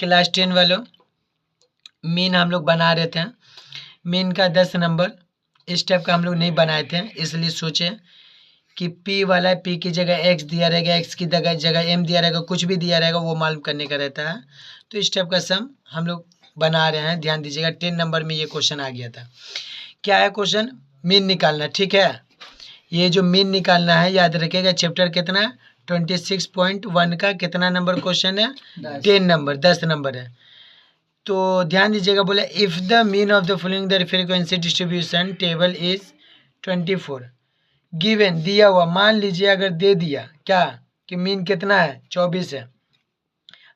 Class 10 वालों, mean हम लोग बना रहे थे। मीन का 10 नंबर इस टाइप का हम लोग नहीं बनाए थे, इसलिए सोचे कि पी वाला, पी की जगह एक्स दिया रहेगा, एक्स की जगह एम दिया रहेगा, कुछ भी दिया रहेगा वो मालूम करने का रहता है। तो इस टाइप का सम हम लोग बना रहे हैं, ध्यान दीजिएगा। 10 नंबर में ये क्वेश्चन आ गया था। क्या है क्वेश्चन? मीन निकालना, ठीक है। ये जो मीन निकालना है याद रखिएगा। चैप्टर कितना? 26.1 का कितना नंबर क्वेश्चन है? 10 नंबर, 10 नंबर है। तो ध्यान दीजिएगा, बोले if the mean of the following the frequency distribution table is 24 given, दिया हुआ, मान लीजिए अगर दे दिया क्या कि मीन कितना है? 24 है।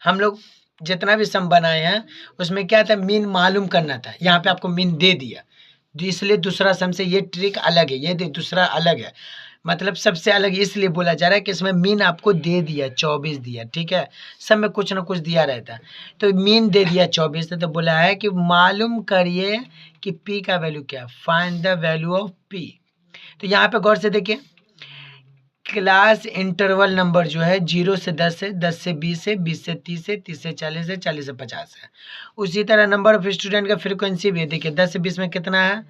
हम लोग जितना भी सम बनाए हैं उसमें क्या था? मीन मालूम करना था। यहाँ पे आपको मीन दे दिया, इसलिए दूसरा सम से ये ट्रिक अलग है, ये दूसरा अलग है, मतलब सबसे अलग इसलिए बोला जा रहा है कि इसमें मीन आपको दे दिया, 24 दिया, ठीक है। सब में कुछ ना कुछ दिया रहता है, तो मीन दे दिया 24, तो बोला है कि मालूम करिए कि पी का वैल्यू क्या, find the value of P. तो यहाँ पे गौर से देखिए, क्लास इंटरवल नंबर जो है 0 से 10 है, 10 से 20 है, 20 से 30 है, 30 से 40 है, 40 से 50 है। उसी तरह नंबर ऑफ स्टूडेंट का फ्रीक्वेंसी भी देखिए, 10 से 20 में कितना है?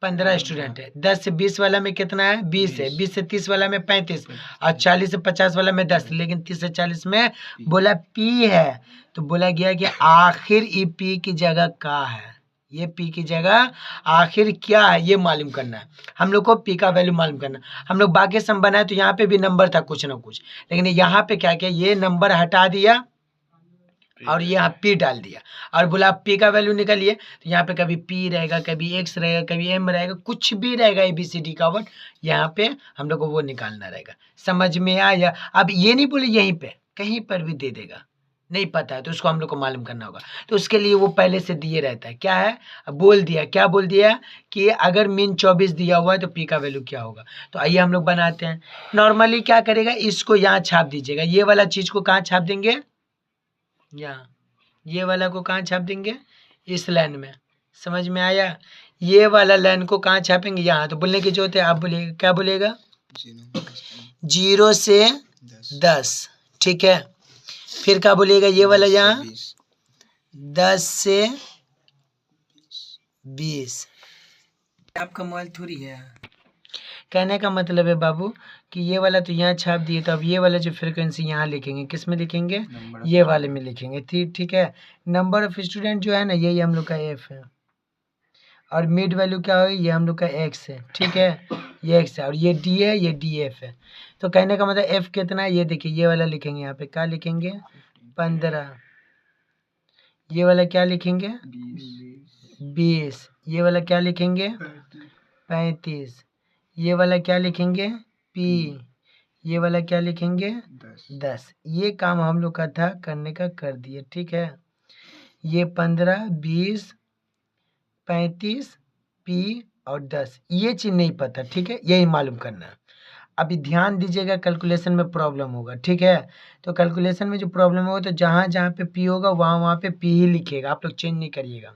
15 स्टूडेंट है। 10 से 20 वाला में कितना है? 20 है। 20 से 30 वाला में 35 और 40 से 50 वाला में 10, लेकिन 30 से 40 में बोला पी है, तो बोला गया कि आखिर ये पी की जगह क्या है, ये पी की जगह आखिर क्या है ये मालूम करना है हम लोग को, पी का वैल्यू मालूम करना। हम लोग बाकी सम बनाए तो यहाँ पे भी नंबर था कुछ ना कुछ, लेकिन यहाँ पे क्या किया, ये नंबर हटा दिया और यहाँ पी डाल दिया और बोला आप पी का वैल्यू निकालिए। तो यहाँ पे कभी पी रहेगा, कभी एक्स रहेगा, कभी एम रहेगा, कुछ भी रहेगा ABCD का वर्ड, यहाँ पे हम लोग को वो निकालना रहेगा। समझ में आया? अब ये नहीं बोले यहीं पे, कहीं पर भी दे देगा, नहीं पता है तो उसको हम लोग को मालूम करना होगा। तो उसके लिए वो पहले से दिए रहता है। क्या है? बोल दिया, क्या बोल दिया कि अगर मीन 24 दिया हुआ है तो पी का वैल्यू क्या होगा। तो आइए हम लोग बनाते हैं। नॉर्मली क्या करेगा, इसको यहाँ छाप दीजिएगा, ये वाला चीज को कहाँ छाप देंगे? यहाँ। ये वाला को कहाँ छाप देंगे? इस लाइन में। समझ में आया? ये वाला लाइन को कहाँ छापेंगे? यहाँ। तो बोलने की जरूरत है, आप बोलिएगा, क्या बोलेगा? 0 से 10, ठीक है। फिर क्या बोलिएगा? ये वाला यहाँ 10 से 20। आपका मोबाइल थोड़ी है। कहने का मतलब है बाबू कि ये वाला तो यहाँ छाप दिए, तो अब ये वाला जो फ्रीक्वेंसी यहाँ लिखेंगे, किस में लिखेंगे? ये वाले में लिखेंगे, ठीक है। नंबर ऑफ स्टूडेंट जो है ना, यही हम लोग का एफ है, और मिड वैल्यू क्या होगी? ये हम लोग का एक्स है, ठीक है, ये एक्स है, और ये डी है, ये डी एफ है। तो कहने का मतलब एफ कितना है? ये देखिए, ये वाला लिखेंगे, यहाँ पे क्या लिखेंगे? 15। ये वाला क्या लिखेंगे? 20। ये वाला क्या लिखेंगे? 35। ये वाला क्या लिखेंगे? पी। ये वाला क्या लिखेंगे? 10। ये काम हम लोग का था करने का, कर दिए, ठीक है। ये 15, 20, 35, पी और 10, ये चीज नहीं पता, ठीक है, यही मालूम करना है। अभी ध्यान दीजिएगा, कैलकुलेशन में प्रॉब्लम होगा, ठीक है। तो कैलकुलेशन में जो प्रॉब्लम होगा, तो जहाँ जहाँ पे पी होगा वहाँ पे पी ही लिखिएगा, आप लोग चेंज नहीं करिएगा।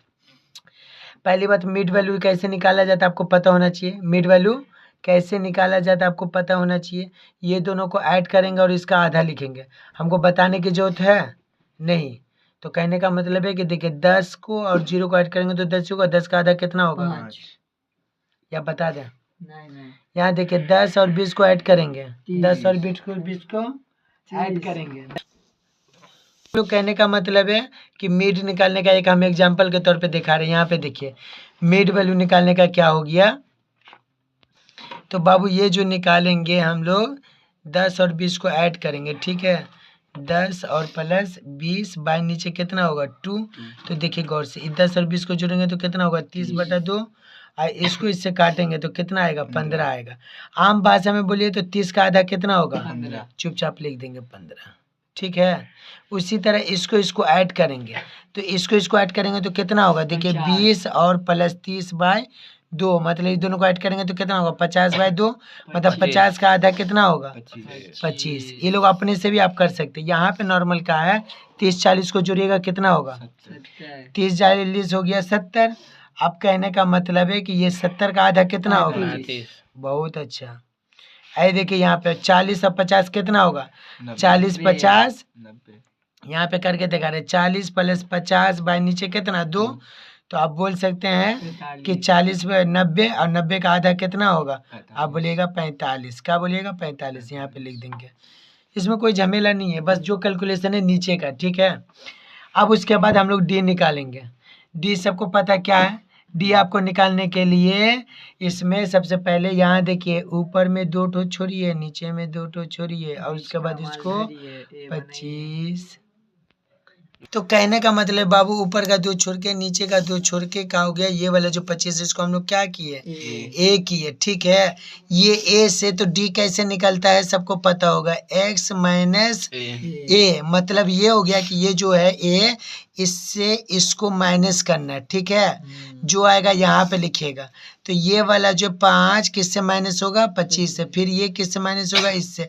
पहली बात, मिड वैल्यू कैसे निकाला जाता है आपको पता होना चाहिए। मिड वैल्यू कैसे निकाला जाता है आपको पता होना चाहिए। ये दोनों को ऐड करेंगे और इसका आधा लिखेंगे, हमको बताने की जरूरत है नहीं। तो कहने का मतलब है कि देखिए, 10 को और 0 को ऐड करेंगे तो 10 होगा, 10 का आधा कितना होगा? 5। या बता दें? नहीं। यहाँ देखिए, 10 और 20 को ऐड करेंगे, 10 और 20 को ऐड करेंगे। तो कहने का मतलब है कि मिड निकालने का एक हम एग्जांपल के तौर पे दिखा रहे हैं। यहाँ पे देखिए, मिड वैल्यू निकालने का क्या हो गया। तो बाबू ये जो निकालेंगे हम लोग, 10 और 20 को ऐड करेंगे, ठीक है। 10 और प्लस 20 बाय नीचे कितना होगा? 2। तो देखिए गौर से, 10 और 20 को जोड़ेंगे तो कितना होगा? 30/2। और इसको इससे काटेंगे तो कितना आएगा? 15 आएगा। आम भाषा में बोलिए तो 30 का आधा कितना होगा? 15। चुपचाप लिख देंगे 15, ठीक है। उसी तरह इसको ऐड करेंगे, तो इसको ऐड करेंगे तो कितना होगा? देखिए, 20 और प्लस 30/2, मतलब इस दोनों को ऐड करेंगे तो कितना होगा? 50/2, मतलब 50 का आधा कितना होगा? 25। ये लोग अपने से भी आप कर सकते हैं। यहाँ पे नॉर्मल का है, 30-40 को जोड़िएगा कितना होगा? 30-40 हो गया 70। अब कहने का मतलब है कि ये 70 का आधा कितना होगा? 35। बहुत अच्छा। आई देखिए, यहाँ पे 40 और 50 कितना होगा? 40, 50, यहाँ पे करके दिखा रहे 40 + 50 बाय नीचे कितना 2। तो आप बोल सकते हैं कि 40 पे 90 और 90 का आधा कितना होगा, आप बोलिएगा 45। क्या बोलिएगा 45, यहाँ पे लिख देंगे। इसमें कोई झमेला नहीं है, बस जो कैलकुलेशन है नीचे का, ठीक है। अब उसके बाद हम लोग डी निकालेंगे। डी सबको पता क्या है। डी आपको निकालने के लिए इसमें सबसे पहले यहाँ देखिए ऊपर में 2 ठो छोड़िए, नीचे में 2 ठो छोड़िए और उसके बाद इसको 25। तो कहने का मतलब बाबू ऊपर का 2 छोड़ के नीचे का 2 छोड़ के क्या हो गया, ये वाला जो 25 इसको हम लोग क्या किए, ए किए, ठीक है। ये ए से तो डी कैसे निकलता है सबको पता होगा, x माइनस ए। मतलब ये हो गया कि ये जो है ए, इससे इसको माइनस करना है, ठीक है। जो आएगा यहाँ पे लिखिएगा। तो ये वाला जो 5 किससे माइनस होगा, 25 से। फिर ये किससे माइनस होगा, इससे।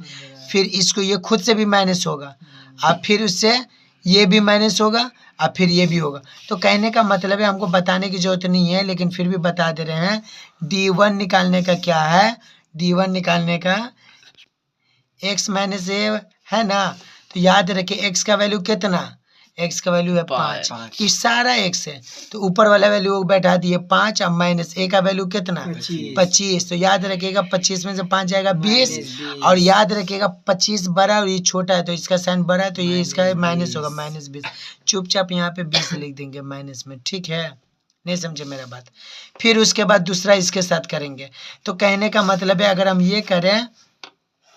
फिर इसको ये खुद से भी माइनस होगा, अब फिर उससे ये भी माइनस होगा, अब फिर ये भी होगा। तो कहने का मतलब है हमको बताने की जरूरत नहीं है, लेकिन फिर भी बता दे रहे हैं। D1 निकालने का क्या है, D1 निकालने का x माइनस ए है ना। तो याद रखिए x का वैल्यू कितना, x का वैल्यू है 5। ये सारा x है, तो ऊपर वाला वैल्यू बैठा दिए 5। अब माइनस a का वैल्यू कितना 25। तो याद रखिएगा 25 में से 5 जाएगा 20। और याद रखिएगा 25 बड़ा और ये छोटा है, तो इसका साइन बड़ा है, तो ये इसका माइनस होगा, -20। चुपचाप यहाँ पे 20 लिख देंगे माइनस में, ठीक है। नहीं समझे मेरा बात। फिर उसके बाद दूसरा इसके साथ करेंगे। तो कहने का मतलब है अगर हम ये करें,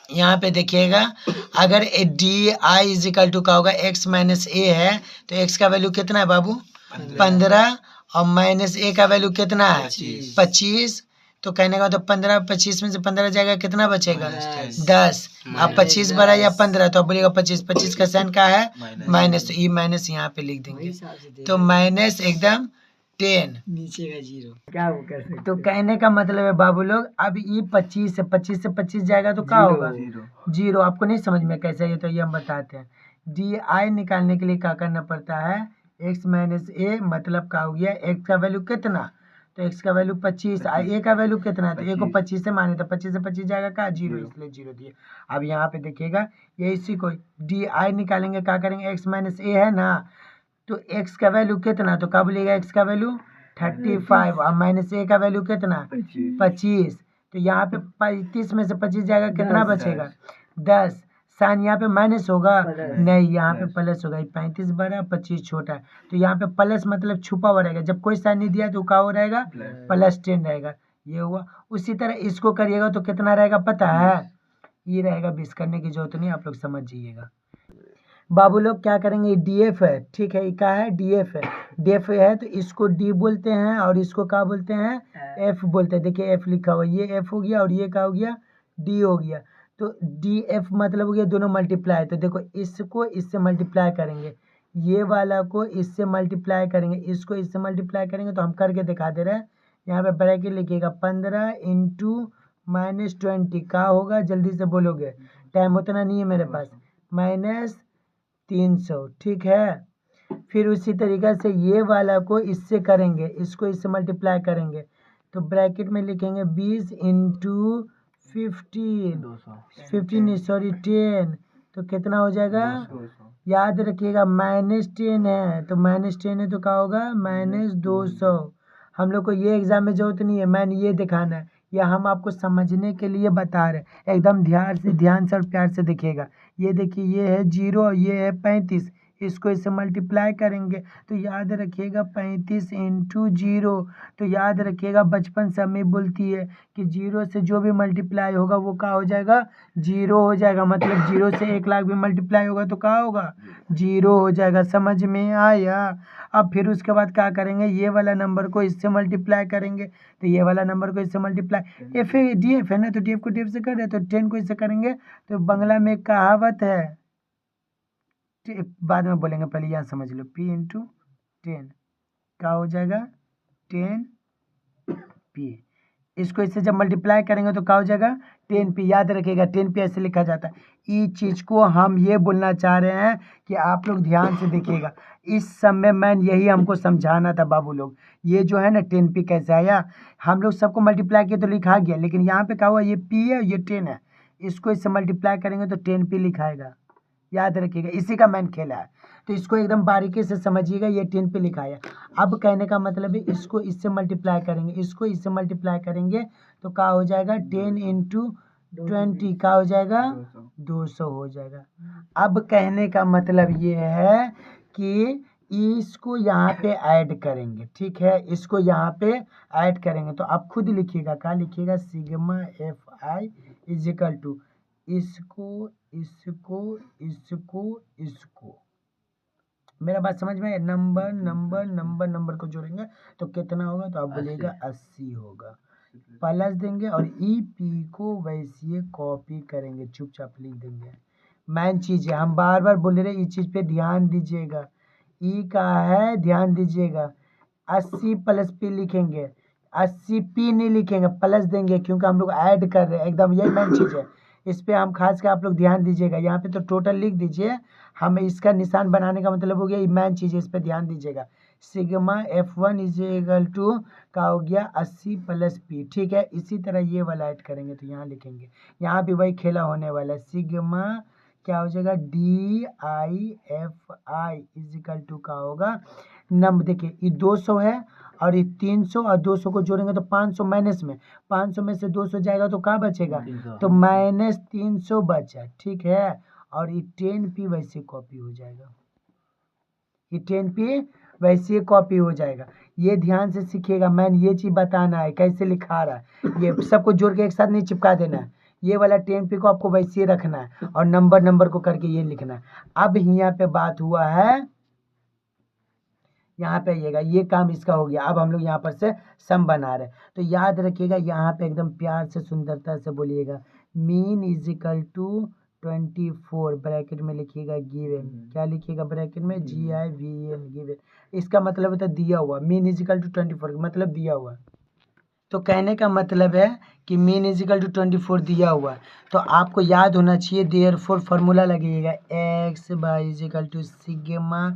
यहाँ पे देखिएगा, अगर D I is equal to का होगा x माइनस ए है, तो x का वैल्यू कितना है बाबू 15 और माइनस ए का वैल्यू कितना है 25। तो कहने का तो 15 25 में से 15 जाएगा, कितना बचेगा 10। अब 25 बड़ा या 15, तो आप बोलिएगा 25। 25 का साइन का है माइनस, तो ई माइनस यहाँ पे लिख देंगे। तो माइनस एकदम 10, नीचे का 0, क्या वो कर सकते। तो कहने का मतलब है बाबू लोग, अब ये 25 से 25 जाएगा तो क्या होगा 0। आपको नहीं समझ में कैसे है, तो ये हम बताते हैं। डी आई निकालने के लिए क्या करना पड़ता है, x माइनस ए, मतलब क्या हो गया, x का वैल्यू कितना, तो x का वैल्यू 25, a का वैल्यू कितना है, तो a को 25 से माने, तो 25 से 25 जाएगा क्या 0, इसलिए 0 दिए। अब यहाँ पे देखिएगा, ये इसी को डी आई निकालेंगे, क्या करेंगे, x माइनस ए है ना, तो x का वैल्यू कितना, तो क्या बोलिएगा x का वैल्यू 35 और माइनस ए का वैल्यू कितना 25। तो यहाँ पे 35 में से 25 जाएगा, कितना बचेगा 10। साइन यहाँ पे माइनस होगा नहीं, यहाँ पे प्लस होगा। 35 बड़ा 25 छोटा है, तो यहाँ पे प्लस मतलब छुपा हुआ रहेगा। जब कोई साइन नहीं दिया तो क्या हो रहेगा +10 रहेगा। ये हुआ। उसी तरह इसको करिएगा तो कितना रहेगा पता है, ये रहेगा 20। करने की जरूरत नहीं, आप लोग समझ जाइएगा। बाबू लोग क्या करेंगे, डीएफ है, ठीक है, क्या है डीएफ है। डीएफ है तो इसको डी बोलते हैं और इसको क्या बोलते हैं एफ बोलते हैं। देखिए एफ लिखा हुआ, ये एफ हो गया और ये क्या हो गया डी हो गया। तो डी एफ मतलब हो गया दोनों मल्टीप्लाई। तो देखो इसको इससे मल्टीप्लाई करेंगे, ये वाला को इससे मल्टीप्लाई करेंगे, इसको इससे मल्टीप्लाई करेंगे। तो हम करके दिखा दे रहे हैं। यहाँ पे ब्रैकेट लिखिएगा 15 × -20 क्या होगा, जल्दी से बोलोगे, टाइम उतना नहीं है मेरे पास, -300, ठीक है। फिर उसी तरीक़े से ये वाला को इससे करेंगे, इसको इससे मल्टीप्लाई करेंगे। तो ब्रैकेट में लिखेंगे 20 × 15 सॉरी 10, तो कितना हो जाएगा, याद रखिएगा -10 है, तो -10 है तो क्या होगा -200। हम लोग को ये एग्जाम में जरूरत नहीं है, मैंने ये दिखाना है, या हम आपको समझने के लिए बता रहे हैं। एकदम ध्यान से और प्यार से देखिएगा। ये देखिए ये है 0 और ये है 35, इसको इससे मल्टीप्लाई करेंगे। तो याद रखिएगा 35 × 0। तो याद रखिएगा बचपन से हमें बोलती है कि 0 से जो भी मल्टीप्लाई होगा वो क्या हो जाएगा 0 हो जाएगा। मतलब 0 से 1 लाख भी मल्टीप्लाई होगा तो क्या होगा 0 हो जाएगा। समझ में आया। अब फिर उसके बाद क्या करेंगे, ये वाला नंबर को इससे मल्टीप्लाई करेंगे। तो ये वाला नंबर को इससे मल्टीप्लाई, एफ डी एफ है ना, तो डी एफ को डी एफ से कर रहे, तो 10 को इससे करेंगे। तो बंगला में कहावत है, बाद में बोलेंगे, पहले यहाँ समझ लो, p × 10 क्या हो जाएगा 10p। इसको इससे जब मल्टीप्लाई करेंगे तो क्या हो जाएगा 10p। याद रखिएगा 10p ऐसे लिखा जाता है। इस चीज़ को हम ये बोलना चाह रहे हैं कि आप लोग ध्यान से देखिएगा। इस समय मैं यही हमको समझाना था बाबू लोग। ये जो है ना 10p कैसे आया, हम लोग सबको मल्टीप्लाई किया तो लिखा गया, लेकिन यहाँ पे क्या हुआ, ये p है ये 10 है, इसको इससे मल्टीप्लाई करेंगे तो 10p लिखाएगा। याद रखिएगा, इसी का मैंने खेला है। तो इसको एकदम बारीकी से समझिएगा, ये 10 पे लिखा है। अब कहने का मतलब है इसको इससे मल्टीप्लाई करेंगे, इसको इससे मल्टीप्लाई करेंगे तो क्या हो जाएगा 10 इंटू 20 का हो जाएगा 200 हो जाएगा। अब कहने का मतलब ये है कि इसको यहाँ पे ऐड करेंगे, ठीक है, इसको यहाँ पे ऐड करेंगे तो आप खुद लिखिएगा, क्या लिखिएगा, sigma F I is equal to इसको इसको इसको इसको। मेरा बात समझ में, नंबर नंबर नंबर नंबर को जोड़ेंगे तो कितना होगा, तो आप बोलिएगा 80 होगा, प्लस देंगे और ई पी को वैसे कॉपी करेंगे, चुपचाप लिख देंगे। मेन चीज है, हम बार बार बोल रहे इस चीज पे ध्यान दीजिएगा, ई का है ध्यान दीजिएगा, 80 प्लस पी लिखेंगे, 80 पी नहीं लिखेंगे, प्लस देंगे क्योंकि हम लोग ऐड कर रहे हैं, एकदम यही मेन चीज है, इस पे हम खास कर आप लोग ध्यान दीजिएगा। यहाँ पे तो टोटल लिख दीजिए, हमें इसका निशान बनाने का मतलब हो गया, मेन चीज है, इस पे ध्यान दीजिएगा। Sigma F1 is equal to का हो गया 80 प्लस पी, ठीक है। इसी तरह ये वाला ऐड करेंगे तो यहाँ लिखेंगे, यहाँ भी वही खेला होने वाला है, सिग्मा क्या हो जाएगा DIFI इज इक्वल टू का होगा नंबर, देखिए ये 200 है और ये 300 और 200 को जोड़ेंगे तो 500 माइनस में 500 में से 200 जाएगा तो क्या बचेगा, तो माइनस 300 बचा, ठीक है। और ये 10p वैसे कॉपी हो जाएगा, ये 10p वैसे कॉपी हो जाएगा। ये ध्यान से सीखिएगा, मैंने ये चीज बताना है कैसे लिखा रहा है, ये सबको जोड़ के एक साथ नहीं चिपका देना है, ये वाला 10p को आपको वैसे रखना है और नंबर नंबर को करके ये लिखना है। अब यहाँ पे बात हुआ है, यहाँ पे आइएगा, ये काम इसका हो गया। अब हम लोग यहाँ पर से सम बना रहे हैं, तो याद रखिएगा यहाँ पे एकदम प्यार से सुंदरता से बोलिएगा, mean is equal to 24 bracket में लिखिएगा गिवन, क्या लिखिएगा ब्रैकेट में GIVEN गिवन, इसका मतलब होता है दिया हुआ, मीन इज इक्वल टू 24 मतलब दिया हुआ। तो कहने का मतलब है कि मीन इज इक्वल टू 24 दिया हुआ है, तो आपको याद होना चाहिए देयरफॉर फार्मूला लगेगा x bar is equal to sigma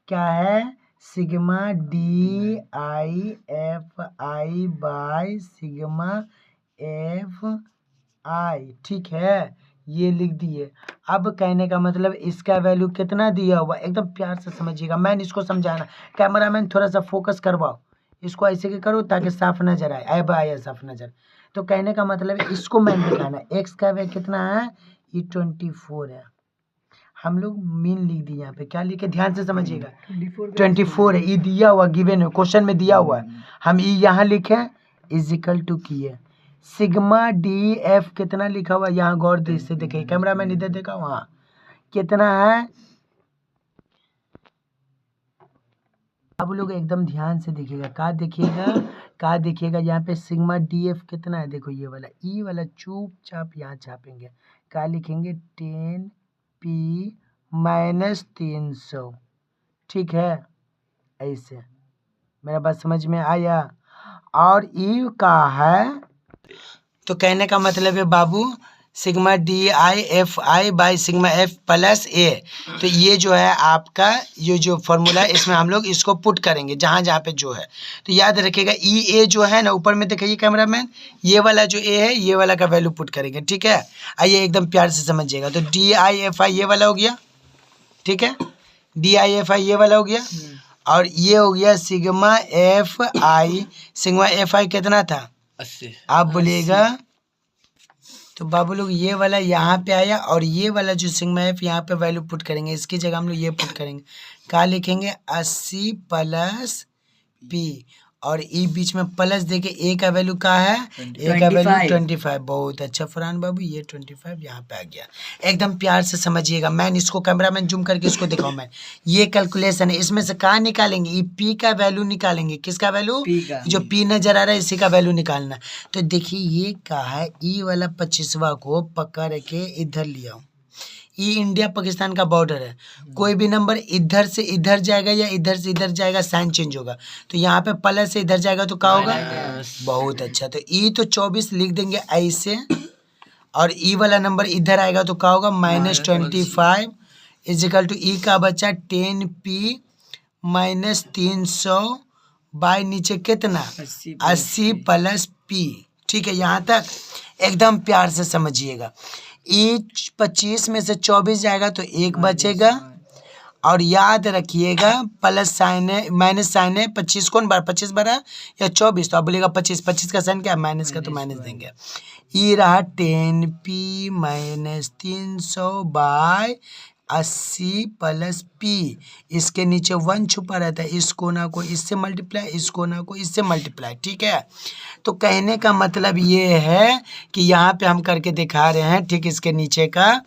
क्या है, sigma DIFI by sigma FI, ठीक है, ये लिख दिए। अब कहने का मतलब इसका वैल्यू कितना दिया हुआ, एकदम प्यार से समझिएगा, मैंने इसको समझाना, कैमरामैन थोड़ा सा फोकस करवाओ, इसको ऐसे के करो ताकि साफ नजर आए, अब आया साफ नजर। तो कहने का मतलब इसको मैंने दिखाना, एक्स का वैल्यू कितना है, ये 24 है, हम लोग मीन लिख दिए, यहाँ पे क्या लिखे ध्यान से समझिएगा, 24 है, ये दिया हुआ गिवन है, क्वेश्चन में दिया हुआ है, हम ये यहाँ लिखे इज इक्वल टू किए, सिग्मा DF कितना लिखा हुआ यहाँ गौर से देखे, कैमरा मैन इधर देखा वहाँ कितना है, अब लोग एकदम ध्यान से देखिएगा, क्या देखिएगा यहाँ पे सिग्मा DF कितना है, देखो ये वाला ई वाला चुपचाप यहाँ छापेंगे, क्या लिखेंगे 10p माइनस 300, ठीक है, ऐसे मेरा बात समझ में आया। और ई का है, तो कहने का मतलब है बाबू sigma DIFI by sigma F plus A, तो ये जो है आपका ये जो फॉर्मूला है इसमें हम लोग इसको पुट करेंगे जहाँ जहाँ पे जो है, तो याद रखिएगा EA जो है ना ऊपर में दिखाइए कैमरामैन, ये वाला जो A है ये वाला का वैल्यू पुट करेंगे, ठीक है। आइए एकदम प्यार से समझिएगा, तो DIFI ये वाला हो गया, ठीक है, DIFI ये वाला हो गया और ये हो गया सिग्मा FI, सिग्मा FI कितना था 80, आप बोलिएगा, तो बाबू लोग ये वाला यहाँ पे आया और ये वाला जो सिग्मा F यहाँ पे वैल्यू पुट करेंगे, इसकी जगह हम लोग ये पुट करेंगे, क्या लिखेंगे 80 प्लस P और ई बीच में प्लस देके ए का वैल्यू क्या है, ए का वैल्यू 25, बहुत अच्छा फरहान बाबू, ये 25 यहाँ पे आ गया, एकदम प्यार से समझिएगा। मैं इसको कैमरामैन जूम करके इसको दिखाऊं, मैं ये कैलकुलेशन है, इसमें से कहाँ निकालेंगे, ये पी का वैल्यू निकालेंगे, किसका वैल्यू, जो पी नजर आ रहा है इसी का वैल्यू निकालना। तो देखिए ये क्या है, ई वाला 25वां को पकड़ के इधर लिया, ये इंडिया पाकिस्तान का बॉर्डर है, कोई भी नंबर इधर से इधर जाएगा या इधर से इधर जाएगा साइन चेंज होगा, तो यहाँ पे प्लस से इधर जाएगा तो क्या होगा, बहुत अच्छा, तो ई तो 24 लिख देंगे ऐसे और ई वाला नंबर इधर आएगा तो क्या होगा -25 इज इक्वल टू ई का बच्चा 10p माइनस 300 बाय नीचे कितना 80 प्लस p, ठीक है, यहाँ तक एकदम प्यार से समझिएगा। ई 25 में से 24 जाएगा तो 1 बचेगा। और याद रखिएगा प्लस साइन है माइनस साइन है, 25 कौन बार 25 बड़ा या 24, तो आप बोलिएगा 25 का साइन क्या माइनस का, तो माइनस देंगे। ये रहा 10p माइनस 300/80 प्लस p। इसके नीचे 1 छुपा रहता है, इस कोना को इससे मल्टीप्लाई, इस कोना को इससे मल्टीप्लाई, ठीक है। तो कहने का मतलब ये है कि यहाँ पे हम करके दिखा रहे हैं, ठीक इसके नीचे का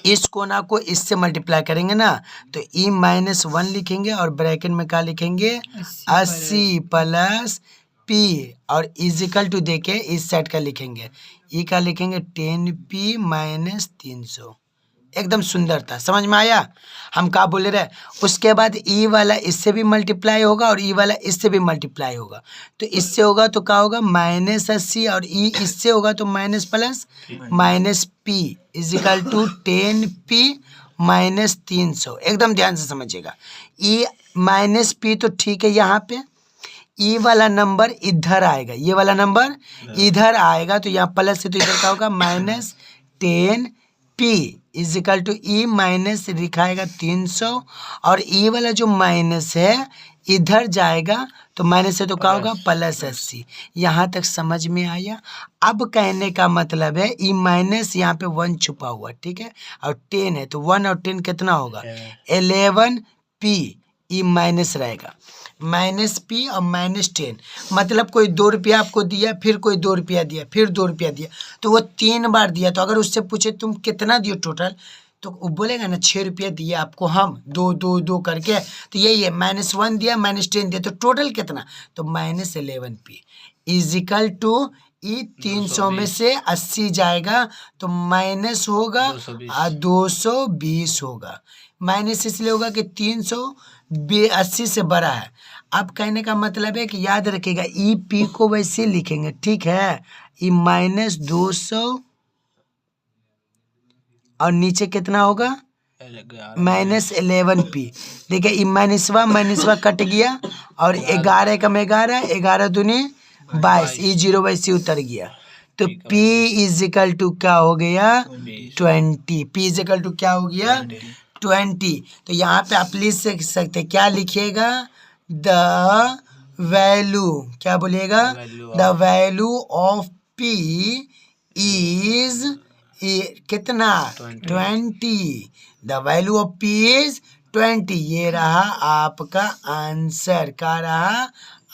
इस कोना को इससे मल्टीप्लाई करेंगे ना, तो ई -1 लिखेंगे और ब्रैकेट में क्या लिखेंगे 80 प्लस p और इजिकल टू देके इस साइड का लिखेंगे, ई का लिखेंगे 10p माइनस 300। एकदम सुंदर था, समझ में आया हम क्या बोले रहे। उसके बाद ई वाला इससे भी मल्टीप्लाई होगा और ई वाला इससे भी मल्टीप्लाई होगा, तो इससे होगा तो क्या होगा -80 और ई इससे होगा तो minus plus minus p is equal to 10p minus 300। एकदम ध्यान से समझिएगा, ई माइनस p तो ठीक है, यहाँ पे ई वाला नंबर इधर आएगा, ये वाला नंबर इधर आएगा, तो यहाँ प्लस से तो इधर क्या होगा -10p is equal to e minus लिखाएगा 300 और ई वाला जो माइनस है इधर जाएगा तो माइनस से तो क्या होगा +80। यहाँ तक समझ में आया। अब कहने का मतलब है ई माइनस यहाँ पे 1 छुपा हुआ, ठीक है, और 10 है तो 1 और 10 कितना होगा 11p, ई माइनस रहेगा -p और -10। मतलब कोई 2 रुपया आपको दिया, फिर कोई 2 रुपया दिया, फिर 2 रुपया दिया, तो वो 3 बार दिया। तो अगर उससे पूछे तुम कितना दियो टोटल, तो वो बोलेगा ना 6 रुपया दिया आपको हम 2 2 2 करके, तो यही है -1 दिया -10 दिया, तो टोटल कितना, तो -11p इजिकल टू ई 300 में से 80 जाएगा तो माइनस होगा 220 होगा। माइनस इसलिए होगा कि 380 से बड़ा है। अब कहने का मतलब है कि याद रखिएगा ई पी को वैसे लिखेंगे, ठीक है, ई -200 और नीचे कितना होगा -11p। देखिए ई माइनसवा कट गया और 11 कम 11, 11 दूनी 22, ई 0 वैसे उतर गया, तो p इजिकल टू क्या हो गया 20। p इजिकल टू क्या हो गया 20। तो यहाँ पे आप लिख सकते क्या लिखिएगा द वैल्यू, क्या बोलिएगा the value of p is कितना 20। The value of p is 20। ये रहा आपका आंसर, क्या रहा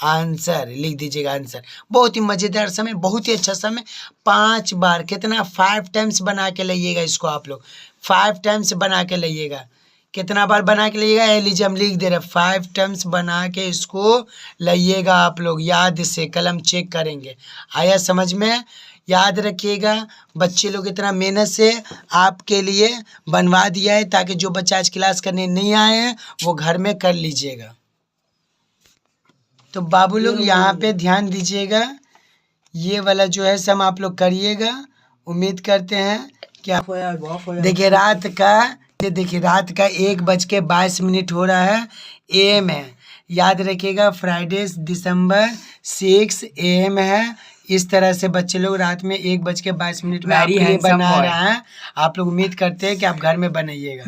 आंसर, लिख दीजिएगा आंसर। बहुत ही मज़ेदार समय, बहुत ही अच्छा समय। 5 बार कितना 5 टाइम्स बना के लाइएगा इसको, आप लोग 5 टाइम्स बना के लाइएगा। कितना बार बना के लाइएगा, ये लीजिए हम लिख दे रहे 5 टाइम्स बना के इसको लाइएगा आप लोग, याद से कलम चेक करेंगे। आया समझ में, याद रखिएगा बच्चे लोग इतना मेहनत से आपके लिए बनवा दिया है, ताकि जो बच्चा आज क्लास करने नहीं आए हैं वो घर में कर लीजिएगा। तो बाबू लोग यहाँ पे ध्यान दीजिएगा, ये वाला जो है सब आप लोग करिएगा। उम्मीद करते हैं कि आप देखिए रात का 1:22 हो रहा है, AM है। याद रखिएगा फ्राइडे दिसंबर 6 AM है। इस तरह से बच्चे लोग रात में 1:22 में आपके लिए बना रहा है। आप लोग उम्मीद करते हैं कि आप घर में बनाइएगा।